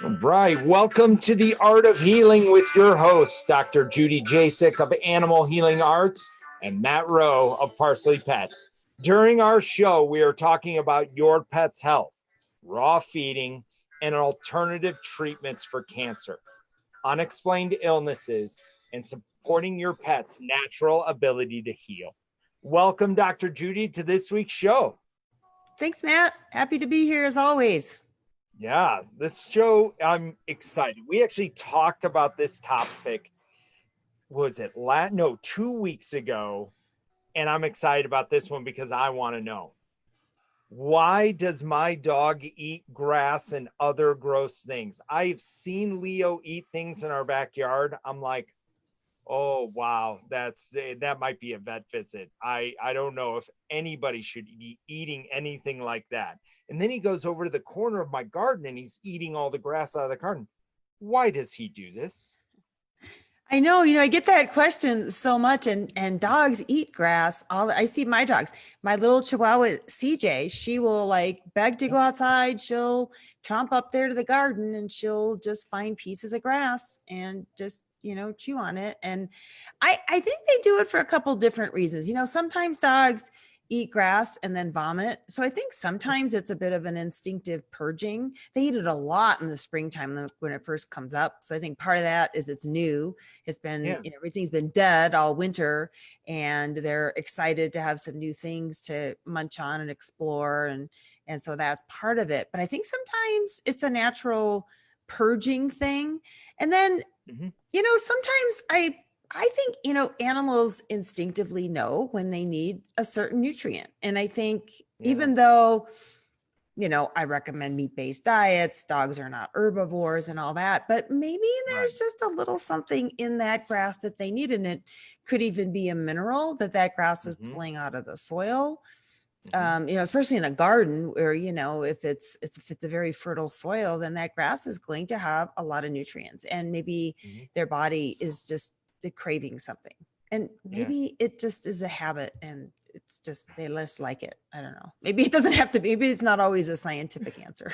Right. Welcome to the Art of Healing with your hosts, Dr. Judy Jasek of Animal Healing Arts and Matt Rowe of ParsleyPet. During our show, we are talking about your pet's health, raw feeding, and alternative treatments for cancer, unexplained illnesses, and supporting your pet's natural ability to heal. Welcome, Dr. Judy, to this week's show. Thanks, Matt. Happy to be here as always. Yeah, this show, I'm excited. We actually talked about this topic, was it 2 weeks ago, and I'm excited about this one because I want to know, why does my dog eat grass and other gross things? I've seen Leo eat things in our backyard. I'm like, oh wow, that might be a vet visit. I don't know if anybody should be eating anything like that. And then he goes over to the corner of my garden and he's eating all the grass out of the garden. Why does he do this? I know, I get that question so much, and dogs eat grass. I see my dogs, my little Chihuahua CJ, she will like beg to go outside. She'll tromp up there to the garden and she'll just find pieces of grass and just, chew on it. And I think they do it for a couple different reasons. Sometimes dogs eat grass and then vomit. So I think sometimes it's a bit of an instinctive purging. They eat it a lot in the springtime when it first comes up. So I think part of that is it's new. It's been, everything's been dead all winter and they're excited to have some new things to munch on and explore. And so that's part of it. But I think sometimes it's a natural purging thing. And then, sometimes I think, animals instinctively know when they need a certain nutrient. And I think even though, I recommend meat-based diets, dogs are not herbivores and all that, but maybe there's just a little something in that grass that they need. And it could even be a mineral that grass is pulling out of the soil. Especially in a garden where, if it's a very fertile soil, then that grass is going to have a lot of nutrients, and maybe their body is just craving something, and maybe it just is a habit and it's just they less like it. I don't know, maybe it doesn't have to be, maybe it's not always a scientific answer.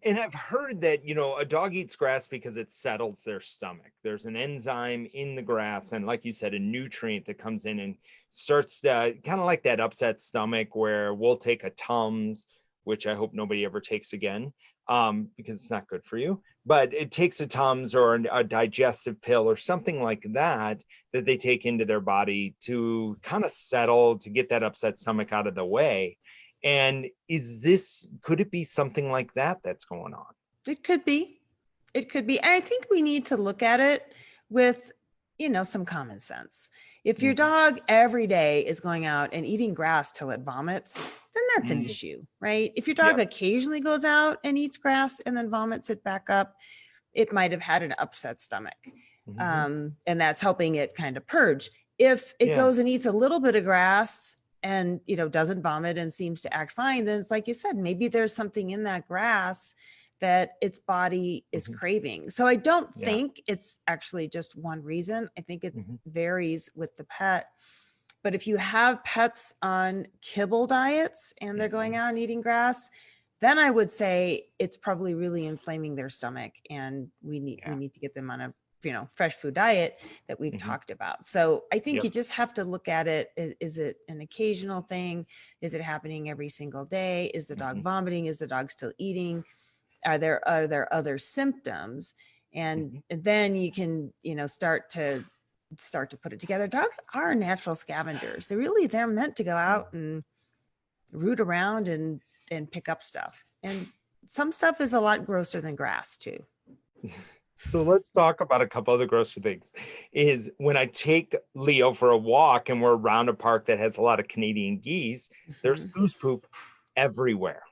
And I've heard that a dog eats grass because it settles their stomach. There's an enzyme in the grass, and like you said, a nutrient that comes in and starts to kind of like that upset stomach where we'll take a Tums, which I hope nobody ever takes again, because it's not good for you. But it takes a Tums or a digestive pill or something like that they take into their body to kind of settle, to get that upset stomach out of the way. And could it be something like that that's going on? It could be. And I think we need to look at it with, some common sense. If your dog every day is going out and eating grass till it vomits, then that's an issue, right? If your dog occasionally goes out and eats grass and then vomits it back up, it might have had an upset stomach. And that's helping it kind of purge. If it goes and eats a little bit of grass and, doesn't vomit and seems to act fine, then it's like you said, maybe there's something in that grass that its body is craving. So I don't think it's actually just one reason. I think it varies with the pet. But if you have pets on kibble diets and they're going out and eating grass, then I would say it's probably really inflaming their stomach, and we need to get them on a fresh food diet that we've talked about. So I think you just have to look at it. Is it an occasional thing? Is it happening every single day? Is the dog vomiting? Is the dog still eating? Are there other symptoms? And then you can, start to put it together. Dogs are natural scavengers. They're meant to go out and root around and pick up stuff. And some stuff is a lot grosser than grass too. So let's talk about a couple other grosser things. Is when I take Leo for a walk and we're around a park that has a lot of Canadian geese, there's goose poop everywhere.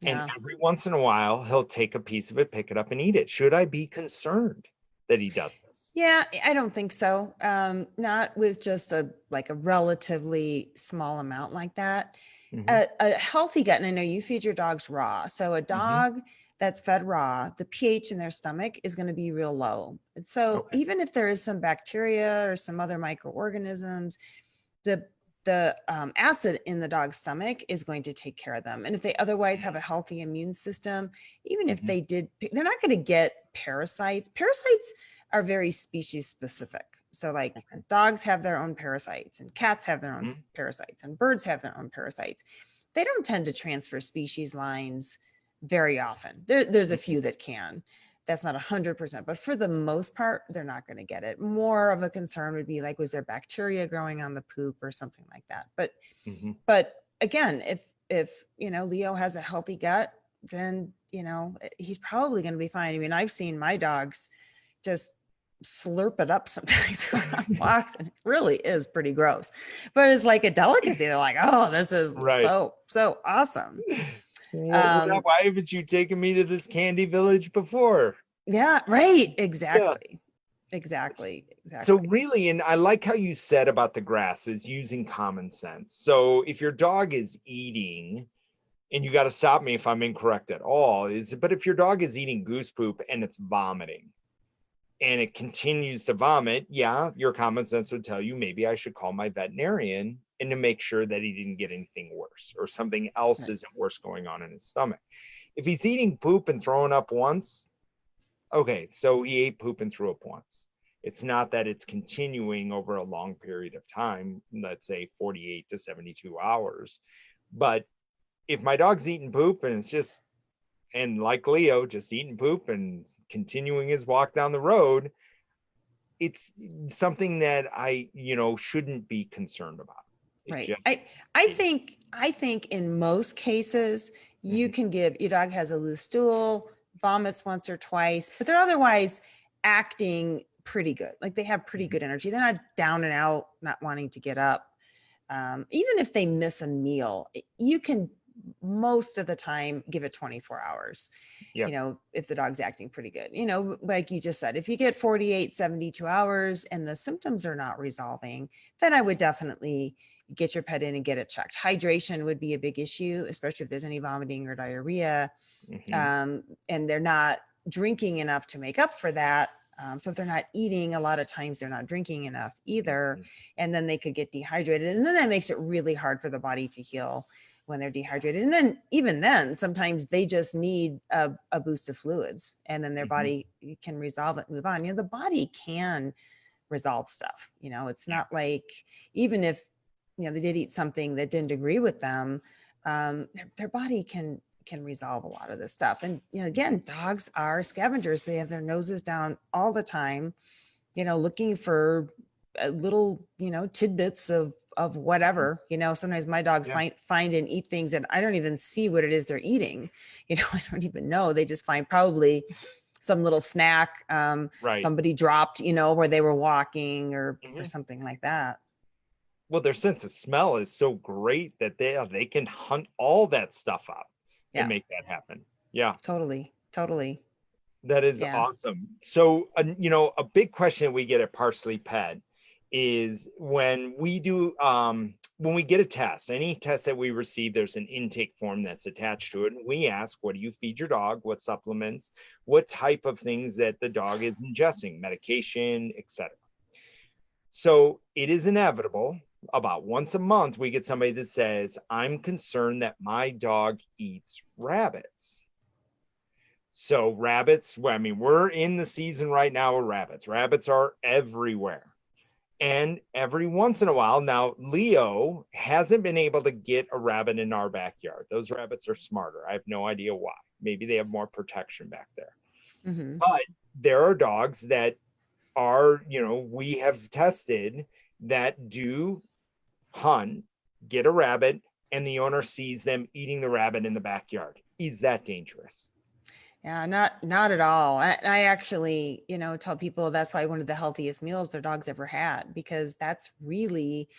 And every once in a while, he'll take a piece of it, pick it up and eat it. Should I be concerned that he does this? Yeah, I don't think so. Not with just a relatively small amount like that. A healthy gut, and I know you feed your dogs raw. So a dog that's fed raw, the pH in their stomach is going to be real low. And so even if there is some bacteria or some other microorganisms, the the acid in the dog's stomach is going to take care of them. And if they otherwise have a healthy immune system, even if they did, they're not going to get parasites. Parasites are very species specific. So like dogs have their own parasites and cats have their own parasites and birds have their own parasites. They don't tend to transfer species lines very often. There's a few that can. That's not 100%, but for the most part, they're not going to get it. More of a concern would be like, was there bacteria growing on the poop or something like that? But again, if Leo has a healthy gut, then he's probably going to be fine. I mean, I've seen my dogs just slurp it up sometimes when I'm walking, and it really is pretty gross. But it's like a delicacy. They're like, oh, this is so awesome. Why haven't you taken me to this candy village before? Yeah, right. Exactly. So really, and I like how you said about the grass is using common sense. So if your dog is eating, and you got to stop me if I'm incorrect at all, but if your dog is eating goose poop and it's vomiting and it continues to vomit, yeah, your common sense would tell you maybe I should call my veterinarian and to make sure that he didn't get anything worse or something else isn't worse going on in his stomach. If he's eating poop and throwing up once, okay, so he ate poop and threw up once. It's not that it's continuing over a long period of time, let's say 48 to 72 hours. But if my dog's eating poop and it's just, and like Leo, just eating poop and continuing his walk down the road, it's something that I, shouldn't be concerned about. Right. I think in most cases you can give your dog has a loose stool, vomits once or twice, but they're otherwise acting pretty good. Like they have pretty good energy. They're not down and out, not wanting to get up. Even if they miss a meal, you can most of the time give it 24 hours. If the dog's acting pretty good, like you just said, if you get 48, 72 hours and the symptoms are not resolving, then I would definitely get your pet in and get it checked. Hydration would be a big issue, especially if there's any vomiting or diarrhea. And they're not drinking enough to make up for that. So if they're not eating, a lot of times they're not drinking enough either. And then they could get dehydrated. And then that makes it really hard for the body to heal when they're dehydrated. And then even then, sometimes they just need a boost of fluids and then their body can resolve it, move on. The body can resolve stuff. It's not like, even if, they did eat something that didn't agree with them, their body can resolve a lot of this stuff. And, again, dogs are scavengers. They have their noses down all the time, looking for little, tidbits of whatever, sometimes my dogs find and eat things that I don't even see what it is they're eating. I don't even know. They just find probably some little snack somebody dropped, where they were walking or something like that. Well, their sense of smell is so great that they can hunt all that stuff up and make that happen. Yeah, totally. That is awesome. So, a big question we get at ParsleyPet is when we do, when we get a test, any test that we receive, there's an intake form that's attached to it. And we ask, what do you feed your dog? What supplements? What type of things that the dog is ingesting, medication, etc. So it is inevitable. About once a month, we get somebody that says, I'm concerned that my dog eats rabbits. So rabbits, we're in the season right now with rabbits. Rabbits are everywhere. And every once in a while, now Leo hasn't been able to get a rabbit in our backyard. Those rabbits are smarter. I have no idea why. Maybe they have more protection back there. But there are dogs that are, we have tested that do hunt, get a rabbit, and the owner sees them eating the rabbit in the backyard. Is that dangerous? Yeah, not at all. I actually, tell people that's probably one of the healthiest meals their dog's ever had, because that's really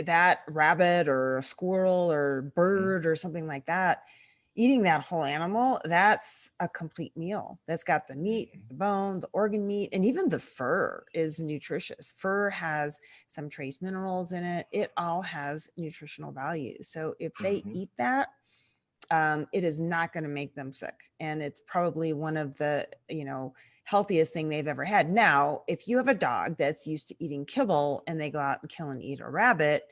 that rabbit or a squirrel or bird or something like that. Eating that whole animal, that's a complete meal. That's got the meat, the bone, the organ meat, and even the fur is nutritious. Fur has some trace minerals in it. It all has nutritional value. So if they eat that, it is not going to make them sick. And it's probably one of the, healthiest thing they've ever had. Now, if you have a dog that's used to eating kibble and they go out and kill and eat a rabbit,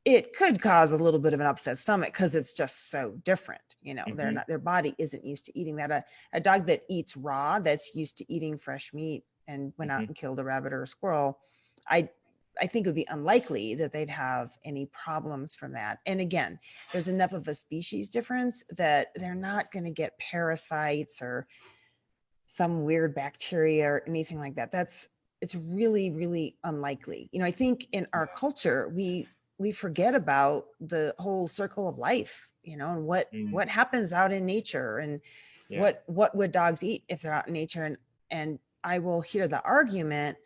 it could cause a little bit of an upset stomach because it's just so different. They're Mhm. not, their body isn't used to eating that. A dog that eats raw, that's used to eating fresh meat and went out Mhm. and killed a rabbit or a squirrel, I think it would be unlikely that they'd have any problems from that. And again, there's enough of a species difference that they're not going to get parasites or some weird bacteria or anything like that. It's really, really unlikely. I think in our culture, we forget about the whole circle of life, and Mm. what happens out in nature, and Yeah. what would dogs eat if they're out in nature. And I will hear the argument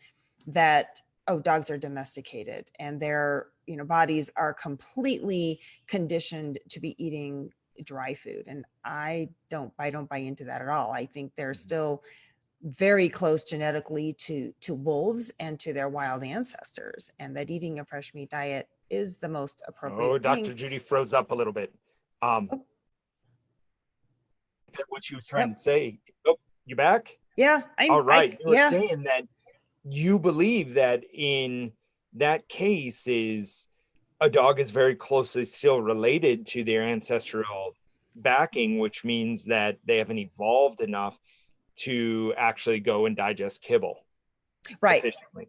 that, oh, dogs are domesticated and their, bodies are completely conditioned to be eating dry food. And I don't buy into that at all. I think they're still very close genetically to wolves and to their wild ancestors, and that eating a fresh meat diet is the most Oh, appropriate Dr. thing. Judy froze up a little bit. Um, Oh, what you was trying yep. to say. Oh, you back? Yeah, All right. You were yeah. saying that you believe that in that case is a dog is very closely still related to their ancestral backing, which means that they haven't evolved enough to actually go and digest kibble Right. efficiently.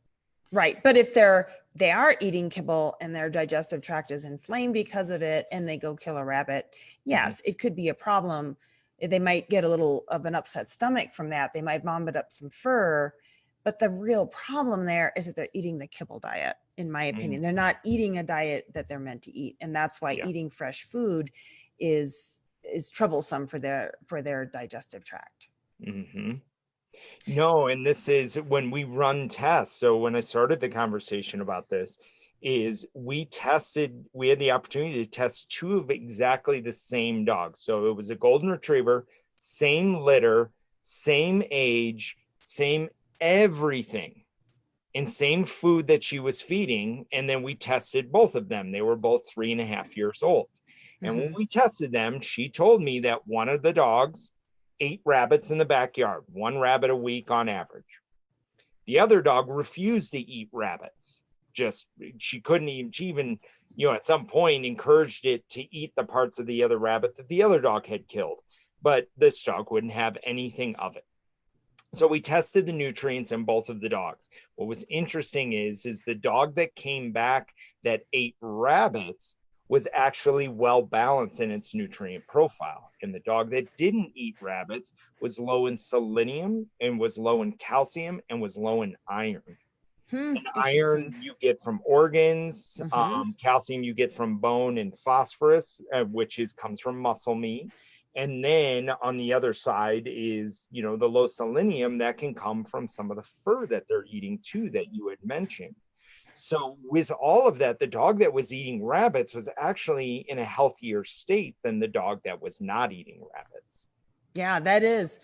Right. But if they are eating kibble and their digestive tract is inflamed because of it and they go kill a rabbit, yes, it could be a problem. They might get a little of an upset stomach from that. They might vomit up some fur. But the real problem there is that they're eating the kibble diet, in my opinion. Mm. They're not eating a diet that they're meant to eat. And that's why Yeah. eating fresh food is troublesome for their digestive tract. Mm-hmm. No, and this is when we run tests. So when I started the conversation about this, is we had the opportunity to test two of exactly the same dogs. So it was a golden retriever, same litter, same age, same everything, and same food that she was feeding. And then we tested both of them. They were both 3.5 years old. And when Mm-hmm. we tested them, she told me that one of the dogs ate rabbits in the backyard, one rabbit a week on average. The other dog refused to eat rabbits. Just she couldn't even, she even, at some point encouraged it to eat the parts of the other rabbit that the other dog had killed. But this dog wouldn't have anything of it. So we tested the nutrients in both of the dogs. What was interesting is the dog that came back that ate rabbits was actually well balanced in its nutrient profile. And the dog that didn't eat rabbits was low in selenium and was low in calcium and was low in iron. And iron Interesting. you get from organs, Mm-hmm. calcium you get from bone, and phosphorus, which comes from muscle meat. And then on the other side is, the low selenium that can come from some of the fur that they're eating too, that you had mentioned. So with all of that, the dog that was eating rabbits was actually in a healthier state than the dog that was not eating rabbits. Yeah, that is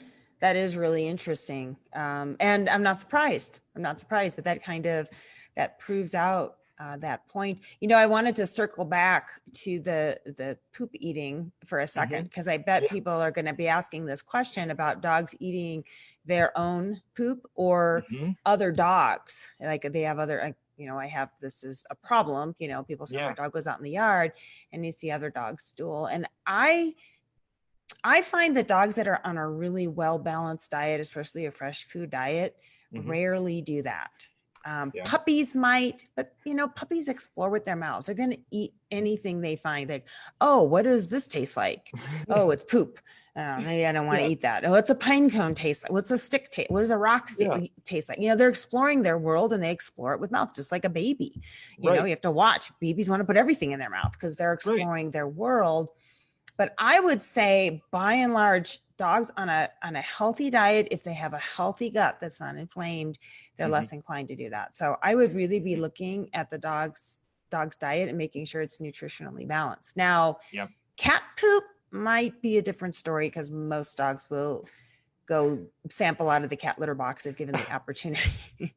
really interesting. And I'm not surprised. But that proves out that point. I wanted to circle back to the poop eating for a second, because I bet Yeah. people are going to be asking this question about dogs eating their own poop or Mhm. other dogs. Like they have other, this is a problem. People say my Yeah. dog goes out in the yard and you see other dogs stool. And I find that dogs that are on a really well-balanced diet, especially a fresh food diet, Mhm. rarely do that. Yeah. Puppies might, but puppies explore with their mouths. They're going to eat anything they find. Like, oh, what does this taste like? Oh, it's poop. Maybe I don't want to Yeah. eat that. Oh, what's a pine cone taste like? What's a stick taste? What does a rock Yeah. taste like? They're exploring their world and they explore it with mouth, just like a baby. You Right. have to watch. Babies want to put everything in their mouth because they're Right. exploring their world. But I would say, by and large, dogs on a healthy diet, if they have a healthy gut that's not inflamed, they're Mhm. less inclined to do that. So I would really be looking at the dog's diet and making sure it's nutritionally balanced. Now, Yeah. cat poop might be a different story, because most dogs will go sample out of the cat litter box if given the opportunity.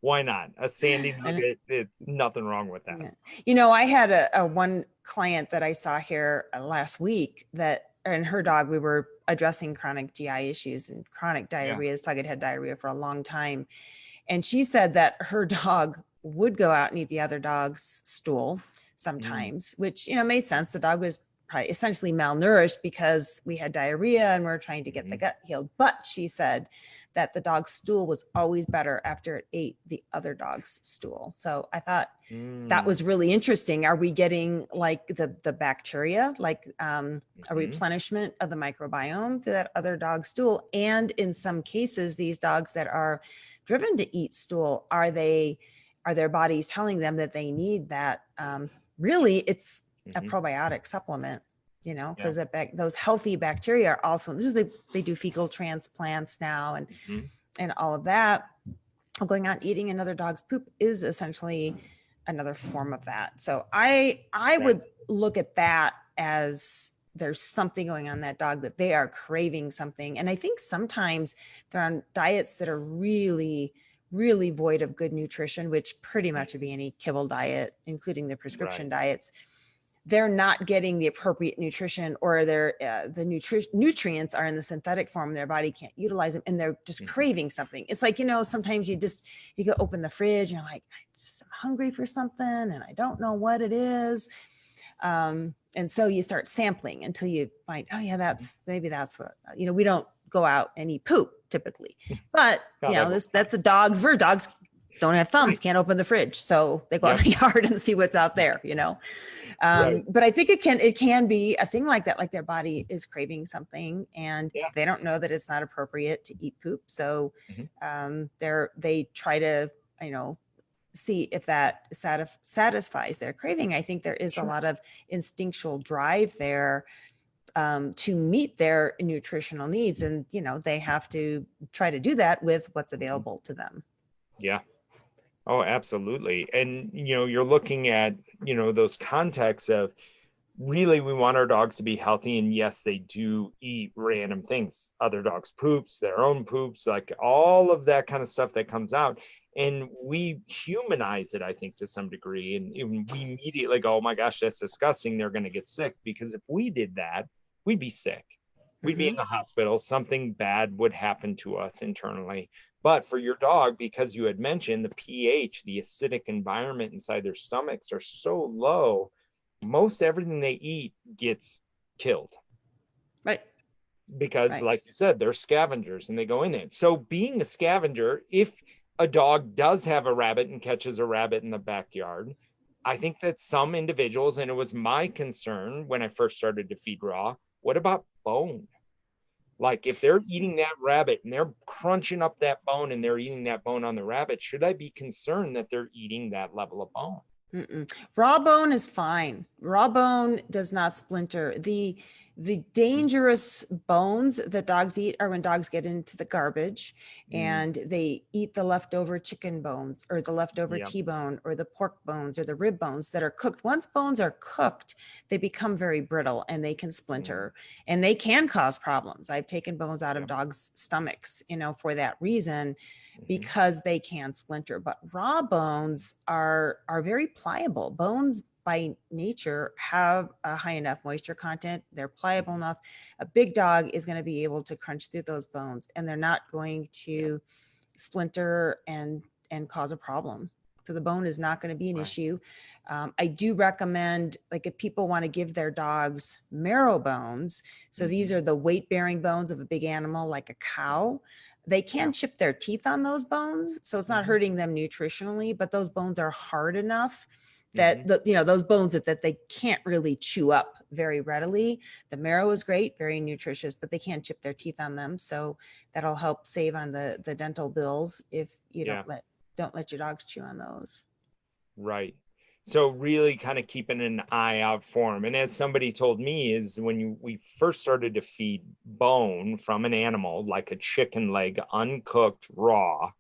Why not? A sandy And nugget, it's nothing wrong with that. I had a one client that I saw here last week and her dog, we were addressing chronic GI issues and chronic diarrhea. This dog had had diarrhea for a long time. And she said that her dog would go out and eat the other dog's stool, sometimes, which, made sense. The dog was probably essentially malnourished because we had diarrhea and we're trying to get the gut healed. But she said that the dog's stool was always better after it ate the other dog's stool. So I thought that was really interesting. Are we getting like the bacteria, like a replenishment of the microbiome through that other dog's stool? And in some cases, these dogs that are driven to eat stool, are their bodies telling them that they need that? Really, it's a probiotic supplement, because those healthy bacteria are also, they do fecal transplants now and all of that. Going out eating another dog's poop is essentially another form of that. So I would look at that as there's something going on in that dog, that they are craving something. And I think sometimes they're on diets that are really, really void of good nutrition, which pretty much would be any kibble diet, including the prescription diets. They're not getting the appropriate nutrition, or the nutrients are in the synthetic form. Their body can't utilize them, and they're just craving something. It's like, sometimes you go open the fridge and you're like, I'm hungry for something and I don't know what it is. And so you start sampling until you find, oh yeah, that's what, we don't go out and eat poop typically, but that's a dog's version. Dogs don't have thumbs, can't open the fridge. So they go out in the yard and see what's out there, But I think it can be a thing like that, like their body is craving something and they don't know that it's not appropriate to eat poop. So they try to, see if that satisfies their craving. I think there is a lot of instinctual drive there to meet their nutritional needs. And, they have to try to do that with what's available to them. Yeah. Oh, absolutely. And, you're looking at, those contexts of really, we want our dogs to be healthy. And yes, they do eat random things, other dogs' poops, their own poops, like all of that kind of stuff that comes out. And we humanize it, I think, to some degree. And we immediately go, oh my gosh, that's disgusting. They're going to get sick. Because if we did that, we'd be sick. We'd be in the hospital. Something bad would happen to us internally. But for your dog, because you had mentioned the pH, the acidic environment inside their stomachs are so low, most everything they eat gets killed. Right. Because like you said, they're scavengers and they go in there. So being a scavenger, if a dog does have a rabbit and catches a rabbit in the backyard, I think that some individuals, and it was my concern when I first started to feed raw, what about bone? Like if they're eating that rabbit and they're crunching up that bone and they're eating that bone on the rabbit, should I be concerned that they're eating that level of bone? Raw bone is fine. Raw bone does not splinter. The dangerous bones that dogs eat are when dogs get into the garbage and they eat the leftover chicken bones or the leftover T-bone or the pork bones or the rib bones that are cooked. Once bones are cooked, they become very brittle and they can splinter and they can cause problems. I've taken bones out of dogs' stomachs, for that reason, because they can splinter. But raw bones are very pliable. Bones by nature have a high enough moisture content. They're pliable enough. A big dog is going to be able to crunch through those bones and they're not going to splinter and cause a problem. So the bone is not going to be an issue. I do recommend, like if people want to give their dogs marrow bones, so these are the weight bearing bones of a big animal like a cow, they can chip their teeth on those bones. So it's not hurting them nutritionally, but those bones are hard enough that those bones that they can't really chew up very readily. The marrow is great, very nutritious, but they can't chip their teeth on them. So that'll help save on the dental bills if you don't let your dogs chew on those. Right. So really kind of keeping an eye out for them. And as somebody told me, is when we first started to feed bone from an animal, like a chicken leg, uncooked, raw,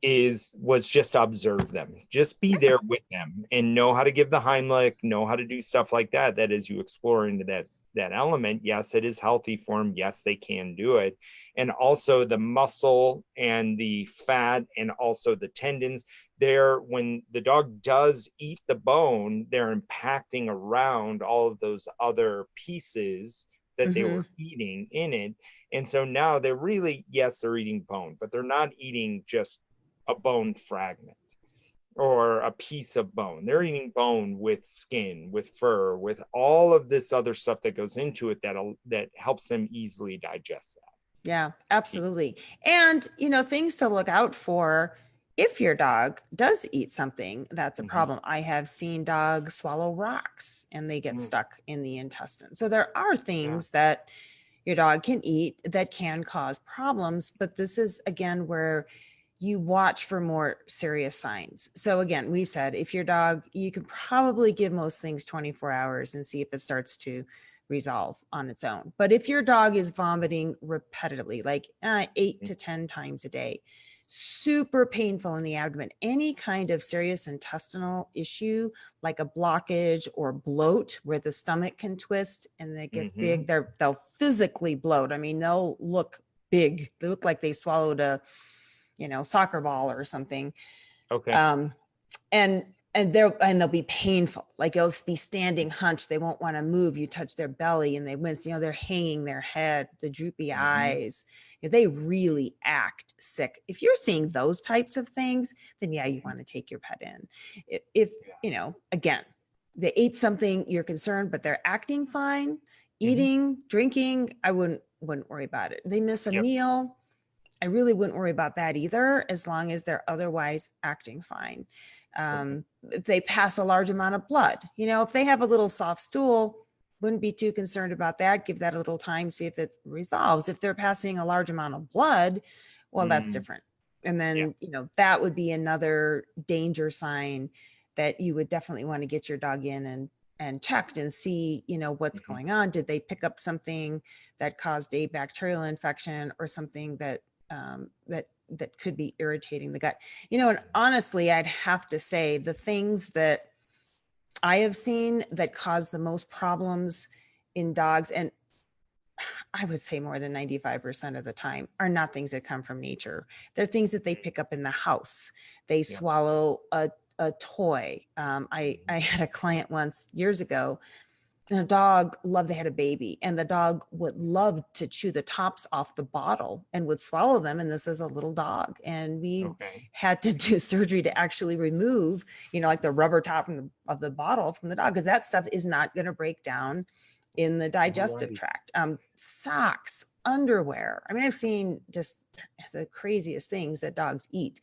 was just observe them, just be there with them and know how to give the Heimlich, know how to do stuff like that. That as you explore into that element, yes, it is healthy for them. Yes, they can do it. And also the muscle and the fat and also the tendons there, when the dog does eat the bone, they're impacting around all of those other pieces that they were eating in it. And so now they're really, yes, they're eating bone, but they're not eating just a bone fragment. or a piece of bone. They're eating bone with skin, with fur, with all of this other stuff that goes into it that helps them easily digest that. Yeah, absolutely. And, things to look out for if your dog does eat something that's a Mm-hmm. problem. I have seen dogs swallow rocks and they get Mm-hmm. stuck in the intestine. So there are Yeah. things that your dog can eat that can cause problems. But this is, again, where you watch for more serious signs. So again, we said if your dog, you can probably give most things 24 hours and see if it starts to resolve on its own. But if your dog is vomiting repetitively, like 8 to 10 times a day, super painful in the abdomen, any kind of serious intestinal issue like a blockage or bloat where the stomach can twist and it gets big, they'll physically bloat. I mean, they'll look big. They look like they swallowed a soccer ball or something. Okay. And they'll be painful. Like it'll be standing hunch. They won't want to move. You touch their belly and they wince, they're hanging their head, the droopy eyes. They really act sick. If you're seeing those types of things, then yeah, you want to take your pet in. If again, they ate something, you're concerned, but they're acting fine, eating, drinking, I wouldn't worry about it. They miss a meal, I really wouldn't worry about that either, as long as they're otherwise acting fine. If they pass a large amount of blood, if they have a little soft stool, wouldn't be too concerned about that. Give that a little time, see if it resolves. If they're passing a large amount of blood, well, that's different. And then, that would be another danger sign that you would definitely want to get your dog in and checked and see, what's going on. Did they pick up something that caused a bacterial infection or something that could be irritating the gut? And honestly, I'd have to say the things that I have seen that cause the most problems in dogs, and I would say more than 95% of the time, are not things that come from nature. They're things that they pick up in the house. They swallow a toy. I had a client once years ago, and a dog they had a baby, and the dog would love to chew the tops off the bottle and would swallow them. And this is a little dog. And we had to do surgery to actually remove, like the rubber top of the bottle from the dog, because that stuff is not going to break down in the digestive tract. Socks, underwear. I mean, I've seen just the craziest things that dogs eat.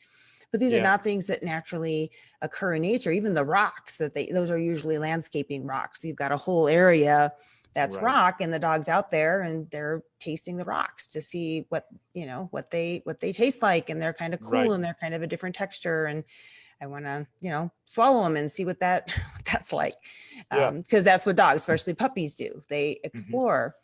But these are not things that naturally occur in nature. Even the rocks those are usually landscaping rocks. You've got a whole area that's rock, and the dog's out there and they're tasting the rocks to see what they taste like. And they're kind of cool and they're kind of a different texture. And I want to, swallow them and see what that's like. Because that's what dogs, especially puppies, do. They explore.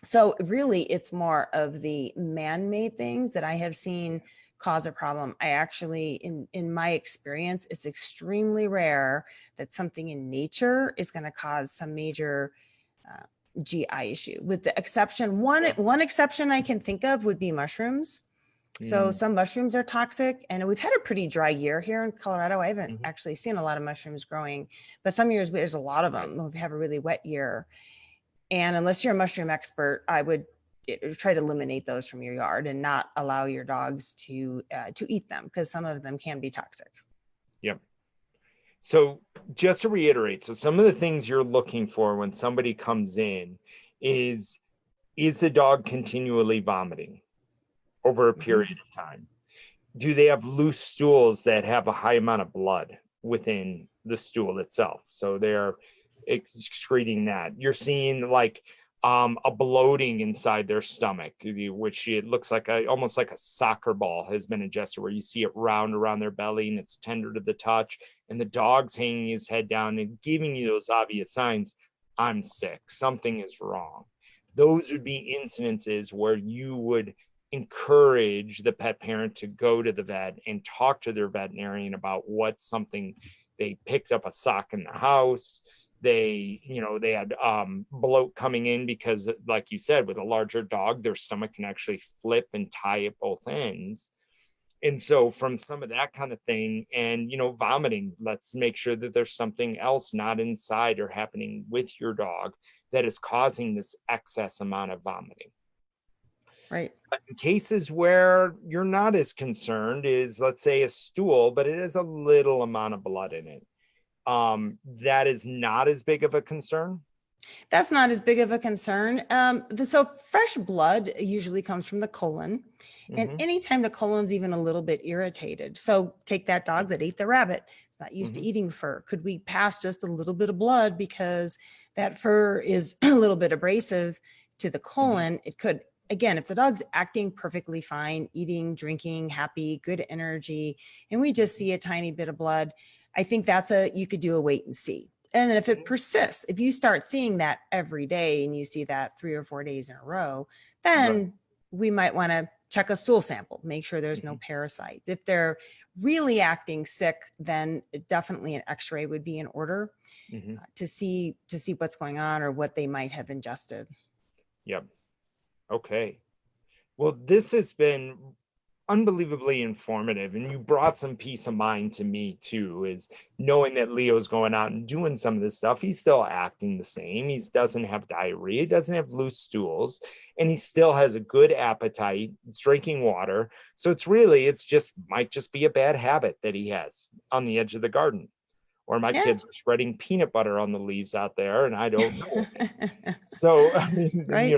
So really, it's more of the man-made things that I have seen cause a problem. I actually, in my experience, it's extremely rare that something in nature is going to cause some major GI issue. With the exception, one exception I can think of would be mushrooms. So some mushrooms are toxic, and we've had a pretty dry year here in Colorado. I haven't actually seen a lot of mushrooms growing, but some years there's a lot of them. We have a really wet year. And unless you're a mushroom expert, I would try to eliminate those from your yard and not allow your dogs to eat them, because some of them can be toxic. Yep. So just to reiterate, so some of the things you're looking for when somebody comes in is the dog continually vomiting over a period of time? Do they have loose stools that have a high amount of blood within the stool itself? So they're excreting that. You're seeing like a bloating inside their stomach, which it looks like almost like a soccer ball has been ingested, where you see it round around their belly and it's tender to the touch, and the dog's hanging his head down and giving you those obvious signs. I'm sick, something is wrong. Those would be incidences where you would encourage the pet parent to go to the vet and talk to their veterinarian about what's something. They picked up a sock in the house. They had bloat coming in because, like you said, with a larger dog, their stomach can actually flip and tie at both ends. And so from some of that kind of thing, and, vomiting, let's make sure that there's something else not inside or happening with your dog that is causing this excess amount of vomiting. Right. But in cases where you're not as concerned is, let's say, a stool, but it has a little amount of blood in it. That is not as big of a concern. That's not as big of a concern. So fresh blood usually comes from the colon. And Mm-hmm. anytime the colon's even a little bit irritated. So take that dog that ate the rabbit. It's not used to eating fur. Could we pass just a little bit of blood because that fur is a little bit abrasive to the colon? It could. Again, if the dog's acting perfectly fine, eating, drinking, happy, good energy, and we just see a tiny bit of blood, I think you could do a wait and see. And then if it persists, if you start seeing that every day and you see that 3 or 4 days in a row, then we might want to check a stool sample, make sure there's no parasites. If they're really acting sick, then definitely an x-ray would be in order to see what's going on or what they might have ingested. Yep. Okay. Well, this has been unbelievably informative, and you brought some peace of mind to me too, is knowing that Leo's going out and doing some of this stuff. He's still acting the same. He doesn't have diarrhea, he doesn't have loose stools, and he still has a good appetite. He's drinking water. So it's just might just be a bad habit that he has on the edge of the garden. Or my kids are spreading peanut butter on the leaves out there, and I don't know. So I mean, Right.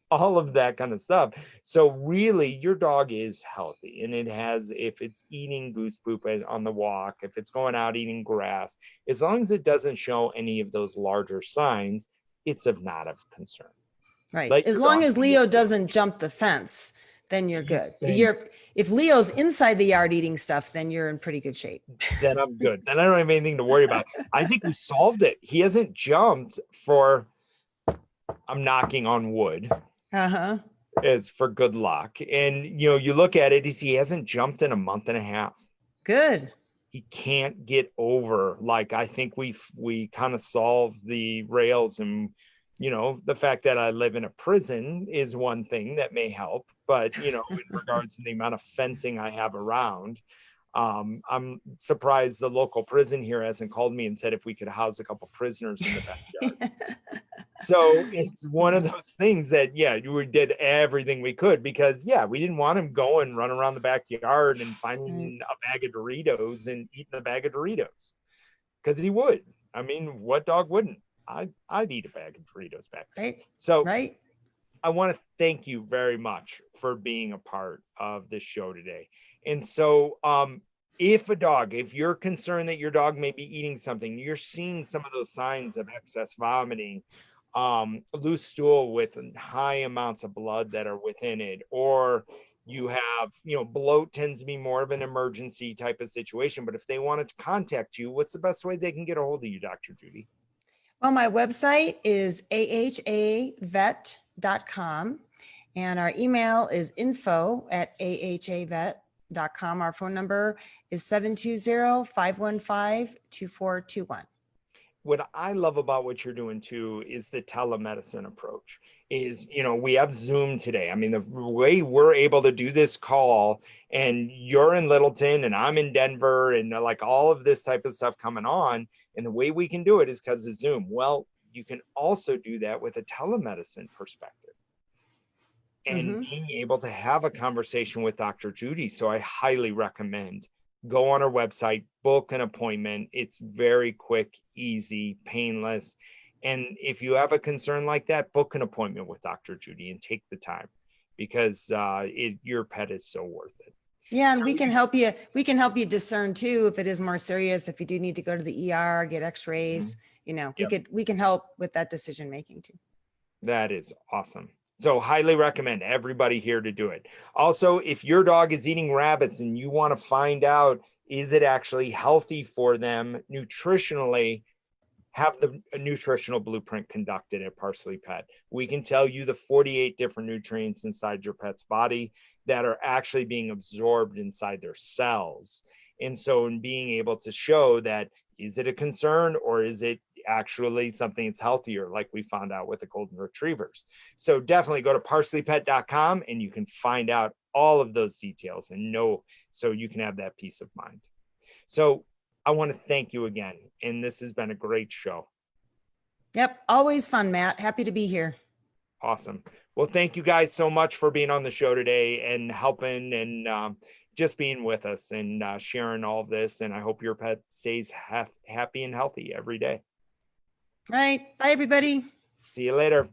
all of that kind of stuff. So really, your dog is healthy, and it has, if it's eating goose poop on the walk, if it's going out eating grass, as long as it doesn't show any of those larger signs, it's not of concern. Right. Let As your long dog as be Leo his dog. doesn't jump the fence, then you're He's good. been- If Leo's inside the yard eating stuff, then you're in pretty good shape. Then I'm good. Then I don't have anything to worry about. I think we solved it. He hasn't jumped for, I'm knocking on wood, Uh-huh. as for good luck. And you look at it, he hasn't jumped in a month and a half. Good. He can't get over, like, I think we kind of solved the rails. And the fact that I live in a prison is one thing that may help, but in regards to the amount of fencing I have around, I'm surprised the local prison here hasn't called me and said if we could house a couple prisoners in the backyard. So it's one of those things that, we did everything we could, because we didn't want him going, run around the backyard and finding a bag of Doritos and eating a bag of Doritos, because he would. I mean, what dog wouldn't? I'd eat a bag of Doritos back there. Right. So Right. I want to thank you very much for being a part of this show today. And so, if you're concerned that your dog may be eating something, you're seeing some of those signs of excess vomiting, loose stool with high amounts of blood that are within it, or you have, bloat tends to be more of an emergency type of situation. But if they wanted to contact you, what's the best way they can get a hold of you, Dr. Judy? Well, my website is ahavet.com, and our email is info@ahavet.com. Our phone number is 720-515-2421. What I love about what you're doing too is the telemedicine approach. Is, we have Zoom today. I mean, the way we're able to do this call, and you're in Littleton and I'm in Denver, and like all of this type of stuff coming on, and the way we can do it is because of Zoom. Well, you can also do that with a telemedicine perspective, and being able to have a conversation with Dr. Judy. So I highly recommend go on our website, book an appointment. It's very quick, easy, painless. And if you have a concern like that, book an appointment with Dr. Judy and take the time, because your pet is so worth it. Yeah, and we can help you. We can help you discern too if it is more serious. If you do need to go to the ER, get X-rays. We can help with that decision making too. That is awesome. So highly recommend everybody here to do it. Also, if your dog is eating rabbits and you want to find out, is it actually healthy for them nutritionally, have the nutritional blueprint conducted at ParsleyPet. We can tell you the 48 different nutrients inside your pet's body that are actually being absorbed inside their cells. And so in being able to show that, is it a concern or is it actually something that's healthier, like we found out with the golden retrievers. So definitely go to ParsleyPet.com and you can find out all of those details and so you can have that peace of mind. So I want to thank you again. And this has been a great show. Yep. Always fun, Matt. Happy to be here. Awesome. Well, thank you guys so much for being on the show today and helping and just being with us and sharing all of this. And I hope your pet stays happy and healthy every day. All right. Bye, everybody. See you later.